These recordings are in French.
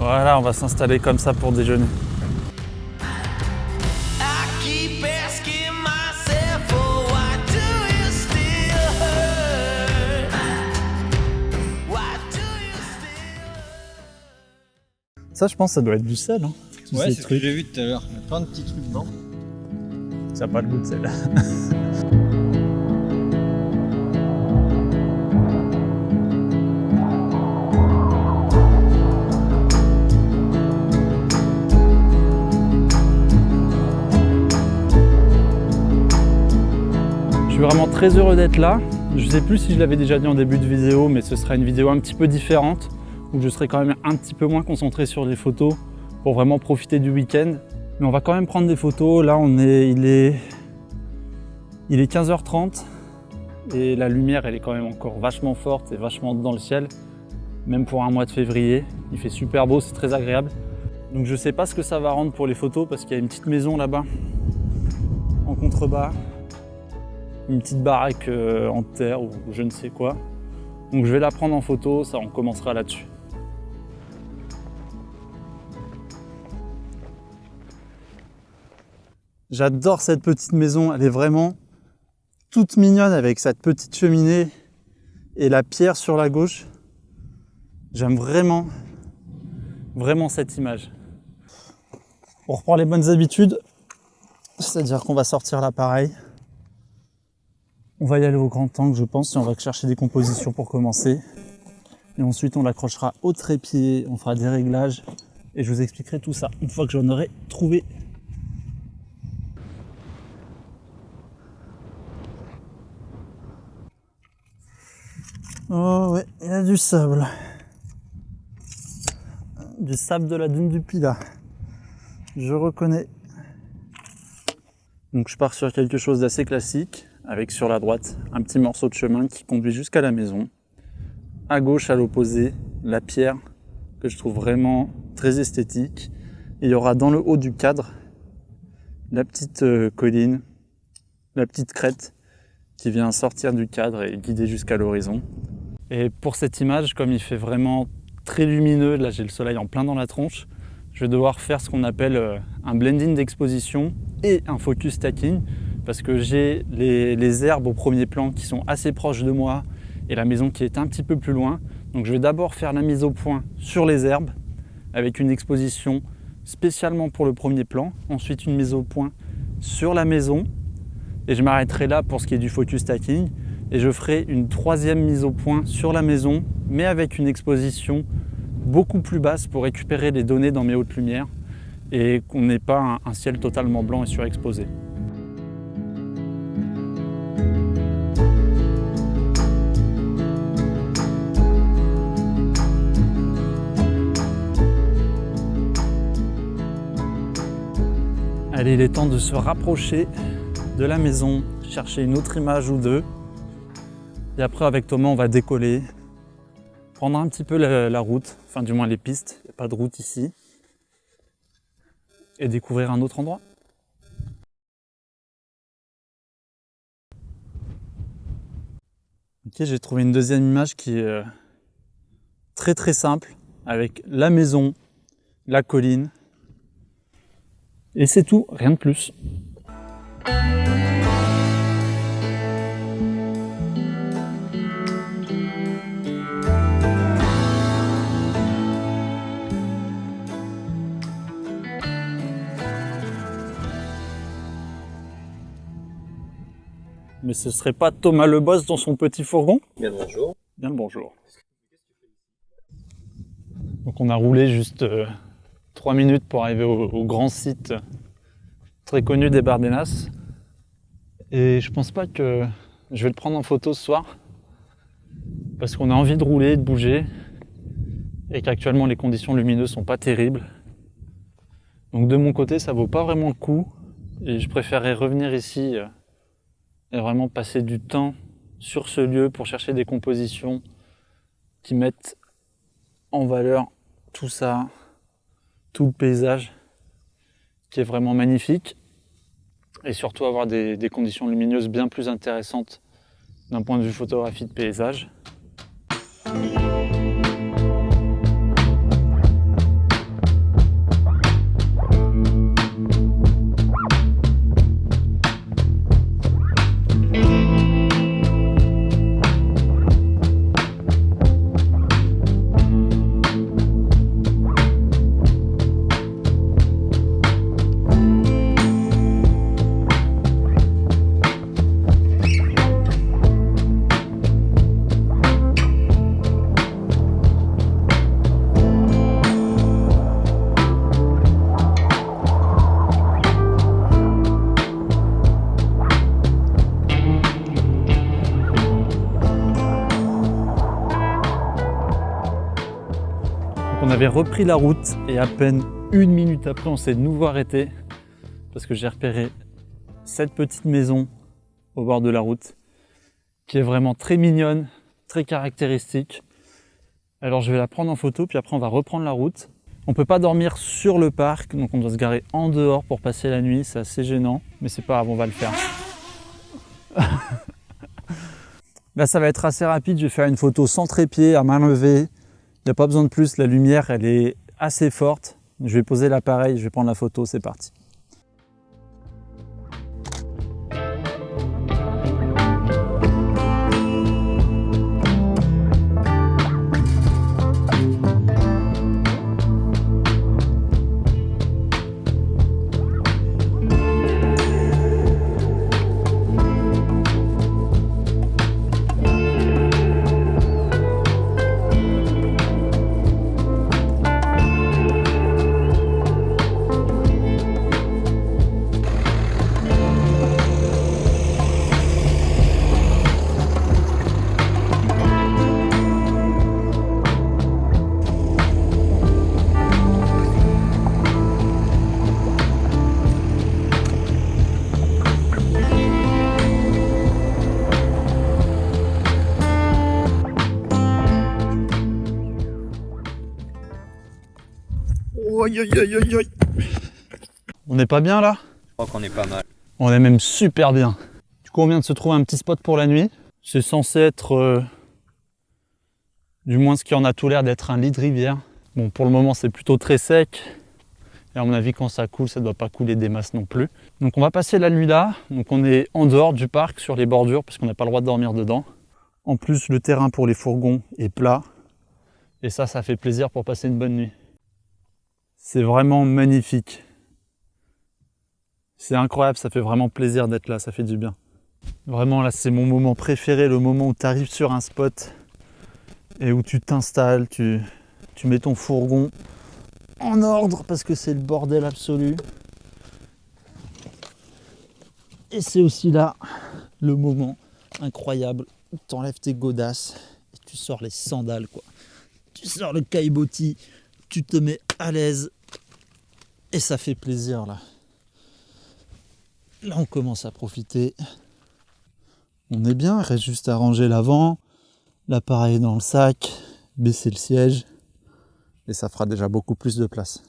Voilà, on va s'installer comme ça pour déjeuner. Ça, je pense que ça doit être du sel. Hein, ouais, c'est ce que j'ai vu tout à l'heure. Il y a plein de petits trucs dedans. Ça n'a pas le goût de sel. Je suis vraiment très heureux d'être là. Je ne sais plus si je l'avais déjà dit en début de vidéo, mais ce sera une vidéo un petit peu différente, où je serai quand même un petit peu moins concentré sur les photos pour vraiment profiter du week-end. Mais on va quand même prendre des photos. Là, il est 15h30 et la lumière, elle est quand même encore vachement forte et vachement dans le ciel, même pour un mois de février. Il fait super beau, c'est très agréable. Donc je sais pas ce que ça va rendre pour les photos parce qu'il y a une petite maison là-bas en contrebas, une petite baraque en terre ou je ne sais quoi. Donc je vais la prendre en photo, ça on commencera là-dessus. J'adore cette petite maison, elle est vraiment toute mignonne avec cette petite cheminée et la pierre sur la gauche. J'aime vraiment cette image. On reprend les bonnes habitudes, c'est-à-dire qu'on va sortir l'appareil. On va y aller au grand angle, je pense, et on va chercher des compositions pour commencer. Et ensuite, on l'accrochera au trépied, on fera des réglages et je vous expliquerai tout ça une fois que j'en aurai trouvé. Oh ouais, il y a du sable. Du sable de la dune du Pilat. Je reconnais. Donc je pars sur quelque chose d'assez classique, avec sur la droite un petit morceau de chemin qui conduit jusqu'à la maison. À gauche, à l'opposé, la pierre que je trouve vraiment très esthétique. Et il y aura dans le haut du cadre la petite colline, la petite crête qui vient sortir du cadre et guider jusqu'à l'horizon. Et pour cette image, comme il fait vraiment très lumineux, là j'ai le soleil en plein dans la tronche, je vais devoir faire ce qu'on appelle un blending d'exposition et un focus stacking parce que j'ai les herbes au premier plan qui sont assez proches de moi et la maison qui est un petit peu plus loin. Donc je vais d'abord faire la mise au point sur les herbes avec une exposition spécialement pour le premier plan, ensuite une mise au point sur la maison et je m'arrêterai là pour ce qui est du focus stacking et je ferai une troisième mise au point sur la maison mais avec une exposition beaucoup plus basse pour récupérer les données dans mes hautes lumières et qu'on n'ait pas un ciel totalement blanc et surexposé. Allez, il est temps de se rapprocher de la maison, chercher une autre image ou deux. Et après, avec Thomas, on va décoller, prendre un petit peu la route, enfin du moins les pistes, il n'y a pas de route ici, et découvrir un autre endroit. Ok, j'ai trouvé une deuxième image qui est très très simple, avec la maison, la colline, et c'est tout, rien de plus. Mais ce serait pas Thomas le boss dans son petit fourgon? Bien le bonjour. Bien le bonjour. Donc on a roulé juste 3 minutes pour arriver au grand site très connu des Bardenas. Et je pense pas que je vais le prendre en photo ce soir parce qu'on a envie de rouler, de bouger et qu'actuellement les conditions lumineuses sont pas terribles. Donc de mon côté ça vaut pas vraiment le coup et je préférerais revenir ici et vraiment passer du temps sur ce lieu pour chercher des compositions qui mettent en valeur tout ça, tout le paysage qui est vraiment magnifique et surtout avoir des conditions lumineuses bien plus intéressantes d'un point de vue photographie de paysage. On avait repris la route et à peine 1 minute après, on s'est de nouveau arrêté parce que j'ai repéré cette petite maison au bord de la route qui est vraiment très mignonne, très caractéristique. Alors je vais la prendre en photo puis après on va reprendre la route. On peut pas dormir sur le parc, donc on doit se garer en dehors pour passer la nuit, c'est assez gênant, mais c'est pas grave, on va le faire. Là ça va être assez rapide, je vais faire une photo sans trépied, à main levée. Il n'y a pas besoin de plus, la lumière elle est assez forte. Je vais poser l'appareil, je vais prendre la photo, c'est parti. On n'est pas bien là? Je crois qu'on est pas mal. On est même super bien. Du coup on vient de se trouver un petit spot pour la nuit. C'est censé être, du moins ce qui en a tout l'air d'être un lit de rivière. Bon pour le moment c'est plutôt très sec. Et à mon avis quand ça coule ça ne doit pas couler des masses non plus. Donc on va passer la nuit là. Donc on est en dehors du parc sur les bordures parce qu'on n'a pas le droit de dormir dedans. En plus le terrain pour les fourgons est plat. Et ça fait plaisir pour passer une bonne nuit. C'est vraiment magnifique. C'est incroyable, ça fait vraiment plaisir d'être là, ça fait du bien. Vraiment là c'est mon moment préféré, le moment où tu arrives sur un spot et où tu t'installes, tu mets ton fourgon en ordre parce que c'est le bordel absolu. Et c'est aussi là le moment incroyable où tu enlèves tes godasses et tu sors les sandales quoi. Tu sors le caillebotis, tu te mets à l'aise et ça fait plaisir là. Là on commence à profiter. On est bien, il reste juste à ranger l'avant, l'appareil dans le sac, baisser le siège et ça fera déjà beaucoup plus de place.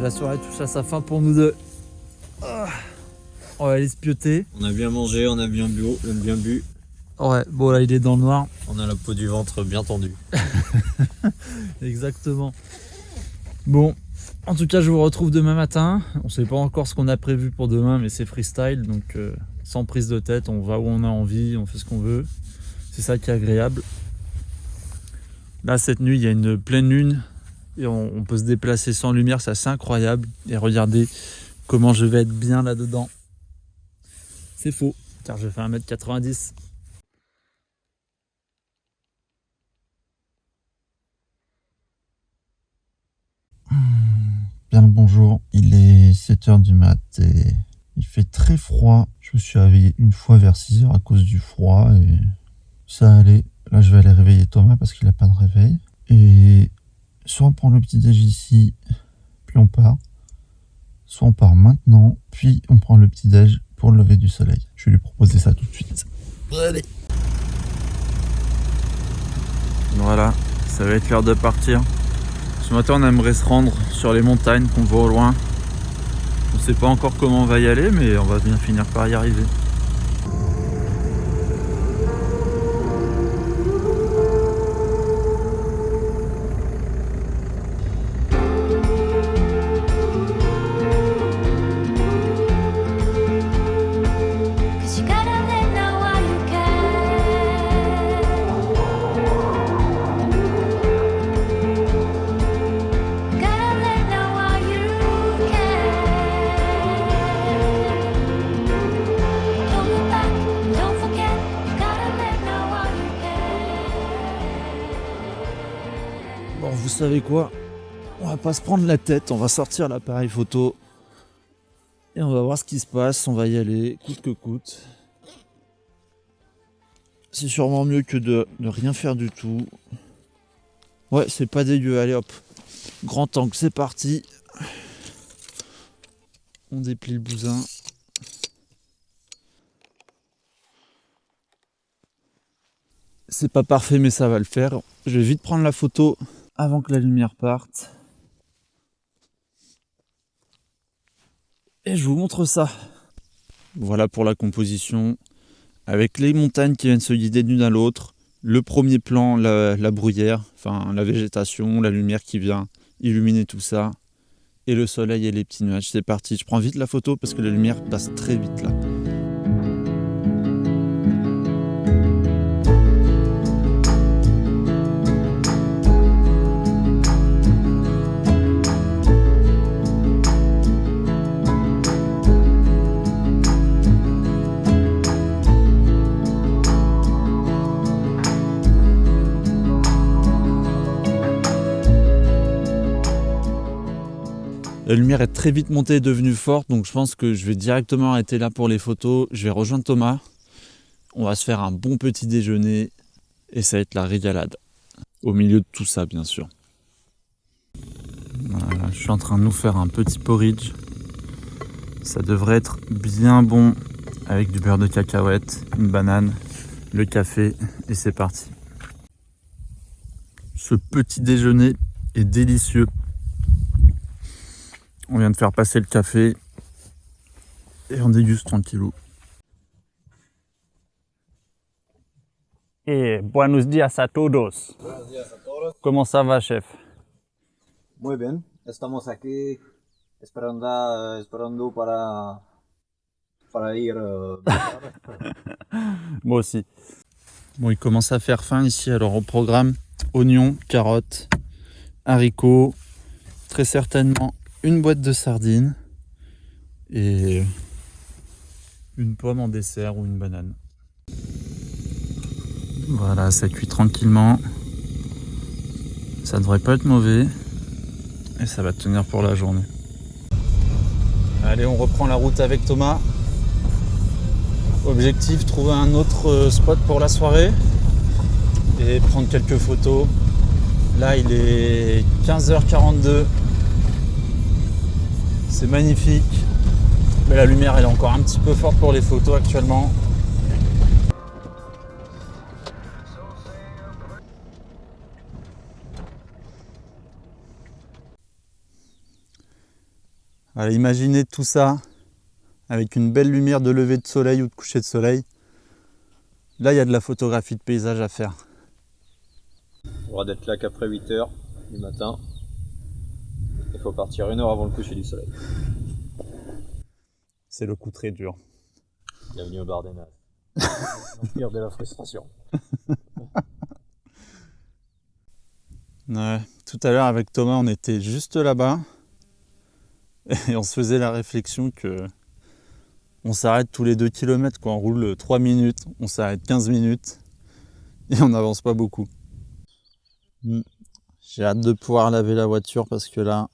La soirée touche à sa fin pour nous deux. On va aller se pioter. On a bien mangé, on a bien bu. Ouais, bon là il est dans le noir. On a la peau du ventre bien tendue. Exactement. Bon, en tout cas je vous retrouve demain matin. On sait pas encore ce qu'on a prévu pour demain, mais c'est freestyle, donc sans prise de tête, on va où on a envie, on fait ce qu'on veut. C'est ça qui est agréable. Là cette nuit il y a une pleine lune. Et on peut se déplacer sans lumière, c'est assez incroyable. Et regardez comment je vais être bien là-dedans. C'est faux, car je fais 1m90. Bien le bonjour, il est 7h du mat et il fait très froid. Je me suis réveillé une fois vers 6h à cause du froid et ça allait. Là je vais aller réveiller Thomas parce qu'il n'a pas de réveil. Et soit on prend le petit déj ici, puis on part. Soit on part maintenant, puis on prend le petit déj pour le lever du soleil. Je vais lui proposer ça tout de suite. Allez. Voilà, ça va être l'heure de partir. Ce matin on aimerait se rendre sur les montagnes qu'on voit au loin. On ne sait pas encore comment on va y aller, mais on va bien finir par y arriver. Gotta let know while you can. Bon, vous savez quoi? On va pas se prendre la tête, on va sortir l'appareil photo et on va voir ce qui se passe, on va y aller coûte que coûte. C'est sûrement mieux que de ne rien faire du tout. Ouais, c'est pas dégueu, allez hop. Grand angle, c'est parti. On déplie le bousin. C'est pas parfait mais ça va le faire. Je vais vite prendre la photo avant que la lumière parte. Et je vous montre ça. Voilà pour la composition. Avec les montagnes qui viennent se guider d'une à l'autre. Le premier plan, la bruyère, enfin la végétation, la lumière qui vient illuminer tout ça. Et le soleil et les petits nuages. C'est parti, je prends vite la photo parce que la lumière passe très vite là. La lumière est très vite montée et devenue forte, donc je pense que je vais directement arrêter là pour les photos. Je vais rejoindre Thomas. On va se faire un bon petit déjeuner et ça va être la régalade. Au milieu de tout ça, bien sûr. Voilà, je suis en train de nous faire un petit porridge. Ça devrait être bien bon avec du beurre de cacahuète, une banane, le café et c'est parti. Ce petit déjeuner est délicieux. On vient de faire passer le café et on déguste tranquillou. Et buenos días a todos. Buenos días a todos. Comment ça va, chef? Muy bien. Estamos aquí esperando para ir. Moi aussi. Bon, il commence à faire faim ici, alors au programme, oignons, carottes, haricots, très certainement une boîte de sardines et une pomme en dessert ou une banane. Voilà, ça cuit tranquillement. Ça devrait pas être mauvais et ça va tenir pour la journée. Allez, on reprend la route avec Thomas. Objectif, trouver un autre spot pour la soirée et prendre quelques photos. Là, il est 15h42. C'est magnifique. Mais la lumière, elle est encore un petit peu forte pour les photos actuellement. Allez, imaginez tout ça avec une belle lumière de lever de soleil ou de coucher de soleil. Là, il y a de la photographie de paysage à faire. On aura d'être là qu'après 8h du matin. Il faut partir 1 heure avant le coucher du soleil. C'est le coup très dur. Bienvenue au bar des nazes. L'empire de la frustration. Ouais. Tout à l'heure avec Thomas, on était juste là-bas et on se faisait la réflexion que on s'arrête tous les 2 km, quoi. On roule 3 minutes, on s'arrête 15 minutes et on n'avance pas beaucoup. J'ai hâte de pouvoir laver la voiture parce que là,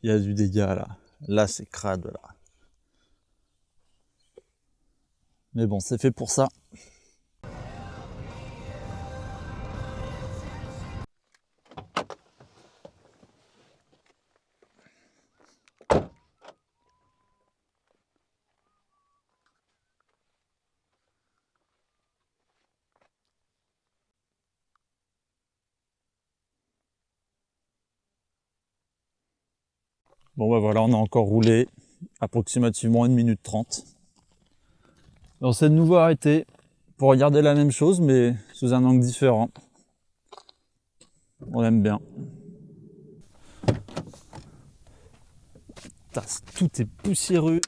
il y a du dégât là. Là, c'est crade là. Mais bon, c'est fait pour ça. Bon bah voilà, on a encore roulé approximativement 1 minute 30. On s'est de nouveau arrêté pour regarder la même chose mais sous un angle différent. On aime bien. Tout est poussiéreux.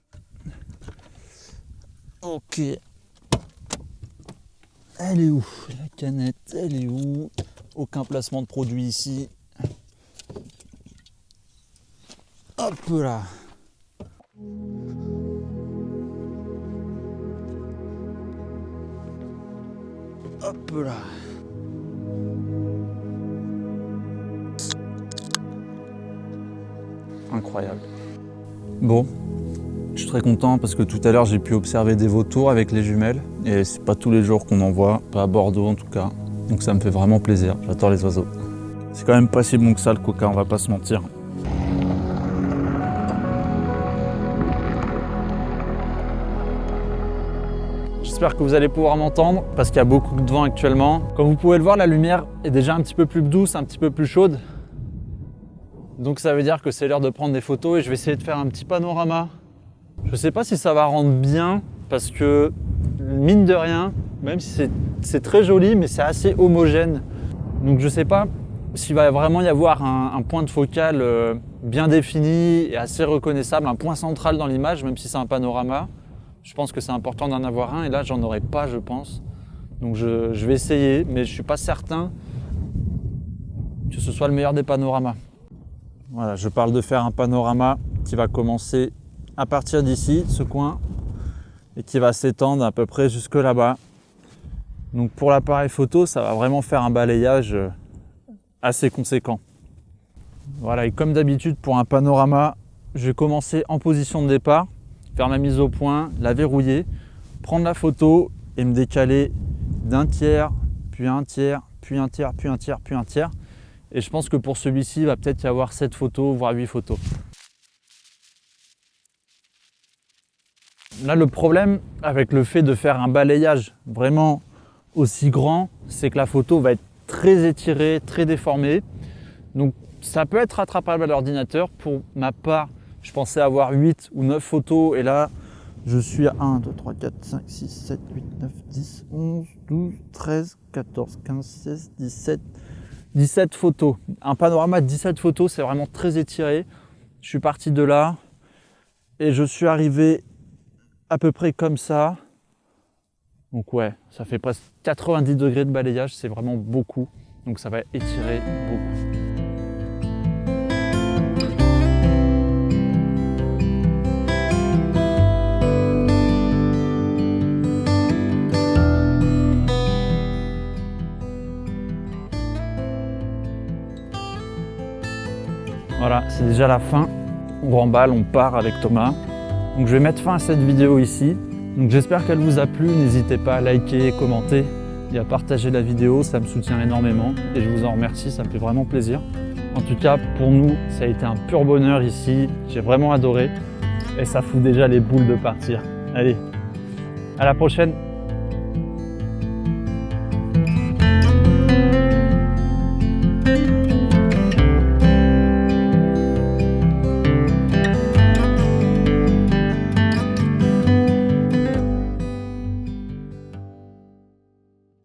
Ok. Elle est où? La canette, elle est où? Aucun placement de produit ici. Hop là. Hop là. incroyable. Bon, je suis très content parce que tout à l'heure j'ai pu observer des vautours avec les jumelles et c'est pas tous les jours qu'on en voit, pas à Bordeaux en tout cas. Donc ça me fait vraiment plaisir, j'adore les oiseaux. C'est quand même pas si bon que ça le coca, on va pas se mentir. J'espère que vous allez pouvoir m'entendre parce qu'il y a beaucoup de vent actuellement. Comme vous pouvez le voir, la lumière est déjà un petit peu plus douce, un petit peu plus chaude. Donc ça veut dire que c'est l'heure de prendre des photos et je vais essayer de faire un petit panorama. Je ne sais pas si ça va rendre bien parce que mine de rien, même si c'est très joli, mais c'est assez homogène. Donc je ne sais pas s'il va vraiment y avoir un point de focale bien défini et assez reconnaissable, un point central dans l'image, même si c'est un panorama. Je pense que c'est important d'en avoir un et là j'en aurai pas, je pense. Donc je vais essayer, mais je suis pas certain que ce soit le meilleur des panoramas. Voilà, je parle de faire un panorama qui va commencer à partir d'ici, de ce coin, et qui va s'étendre à peu près jusque là-bas. Donc pour l'appareil photo, ça va vraiment faire un balayage assez conséquent. Voilà, et comme d'habitude pour un panorama, je vais commencer en position de départ, faire ma mise au point, la verrouiller, prendre la photo et me décaler d'un tiers, puis un tiers, puis un tiers, puis un tiers, puis un tiers. Et je pense que pour celui-ci, il va peut-être y avoir 7 photos, voire 8 photos. Là, le problème avec le fait de faire un balayage vraiment aussi grand, c'est que la photo va être très étirée, très déformée. Donc ça peut être rattrapable à l'ordinateur. Pour ma part, je pensais avoir 8 ou 9 photos et là, je suis à 1, 2, 3, 4, 5, 6, 7, 8, 9, 10, 11, 12, 13, 14, 15, 16, 17 photos. Un panorama de 17 photos, c'est vraiment très étiré. Je suis parti de là et je suis arrivé à peu près comme ça. Donc ouais, ça fait presque 90 degrés de balayage, c'est vraiment beaucoup. Donc ça va étirer beaucoup. Voilà, c'est déjà la fin. On remballe, on part avec Thomas. Donc je vais mettre fin à cette vidéo ici. Donc j'espère qu'elle vous a plu. N'hésitez pas à liker, commenter et à partager la vidéo. Ça me soutient énormément et je vous en remercie, ça me fait vraiment plaisir. En tout cas, pour nous, ça a été un pur bonheur ici. J'ai vraiment adoré et ça fout déjà les boules de partir. Allez, à la prochaine!